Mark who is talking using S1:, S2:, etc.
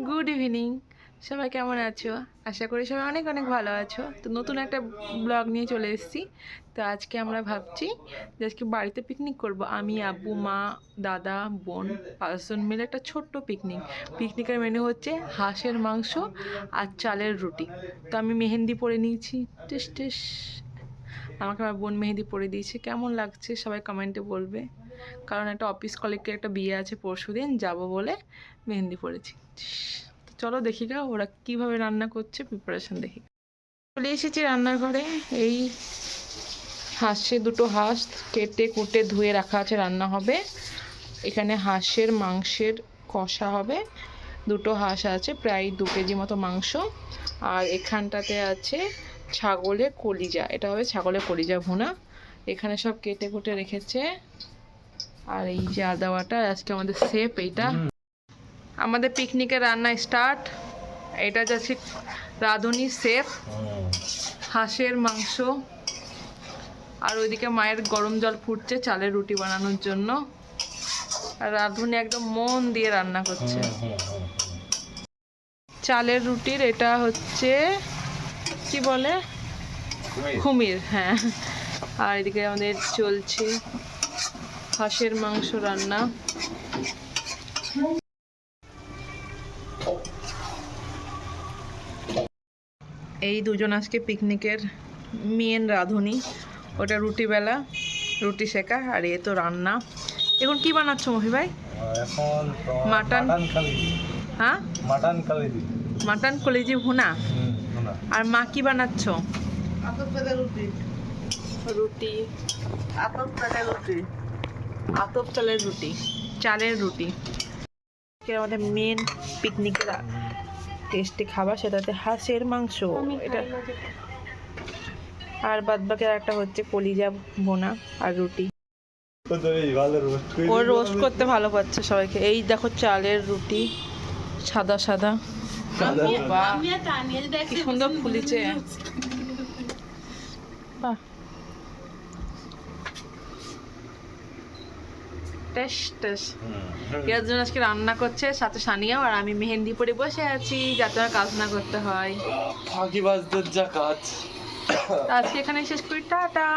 S1: Good evening, সবাই কেমন আছো? আশা করি সবাই অনেক অনেক ভালো আছো। তো নতুন একটা ব্লগ নিয়ে চলে এসেছি। তো আজকে আমরা ভাবছি যে আজকে বাড়িতে পিকনিক করব। আমি, আব্বু, মা, দাদা, বোন 5 জন মিলে একটা ছোট্ট পিকনিক। পিকনিকের মেনু হচ্ছে হাঁসের মাংস আর চালের রুটি। তো আমি মেহেন্দি পরে নিয়েছি। টিস টিস, আমাকে আমার বোন মেহেন্দি পরে দিয়েছে। কেমন লাগছে সবাই কমেন্টে বলবে। কারণ একটা অফিস কলিগের একটা বিয়ে আছে পরশুদিন, যাবো বলে মেহেন্দি পরেছি। তো চলো দেখি গা ওরা কিভাবে রান্না করছে, প্রিপারেশন দেখি। চলে এসেছি রান্নাঘরে। এই দুটো হাঁস কেটে কুটে ধুয়ে রাখা আছে, রান্না হবে। এখানে হাঁসের মাংসের কষা হবে। দুটো হাঁস আছে, প্রায় 2 কেজি মতো মাংস। আর এখানটাতে আছে ছাগলের কলিজা, এটা হবে ছাগলের কলিজা ভুনা। এখানে সব কেটে কুটে রেখেছে। আর এই যে আদা বাটা, আজকে আমাদের শেফ এইটা। আমাদের পিকনিকের রান্না স্টার্ট। এটা যাচ্ছে রাঁধুনি শেফ। হাঁসের মাংস, আর ওইদিকে মায়ের গরম জল ফুটছে চালের রুটি বানানোর জন্য। আর রাঁধুনি একদম মন দিয়ে রান্না করছে। চালের রুটির এটা হচ্ছে কি বলে, কুমির, হ্যাঁ। আর এদিকে আমাদের চলছে হাঁসের মাংস রান্না। এই দুজন আজকে পিকনিকের মেন রাঁধুনি। ওটা রুটি বেলা, রুটি সেকা, আর এ তো রান্না। এখন কি বানাচ্ছ মহি ভাই?
S2: এখন
S1: মাটন। হ্যাঁ, মাটন কলিজি ভুনা। আর মা কি বানাচ্ছ? রুটি, আতপ চালের রুটি, চালের রুটি। আমাদের মেন পিকনিকের টেস্টি খাবার, সেটাতে হাঁসের মাংস এটা। আর বাদ বাকি একটা হচ্ছে কলিজা ভুনা আর রুটি। ও রোস্ট করতে ভালো পাচ্ছে সবাইকে। এই দেখো চালের রুটি, সাদা সাদা, কি সুন্দর ফুলিছে। এর জন্য আজকে রান্না করছে, সাথে সানিয়াও। আর আমি মেহেন্দি পরে বসে আছি যাতে আমার কাজ না করতে হয়।
S2: ফাঁকিবাজদের যা কাজ।
S1: আজকে এখানে শেষ করি, টাটা।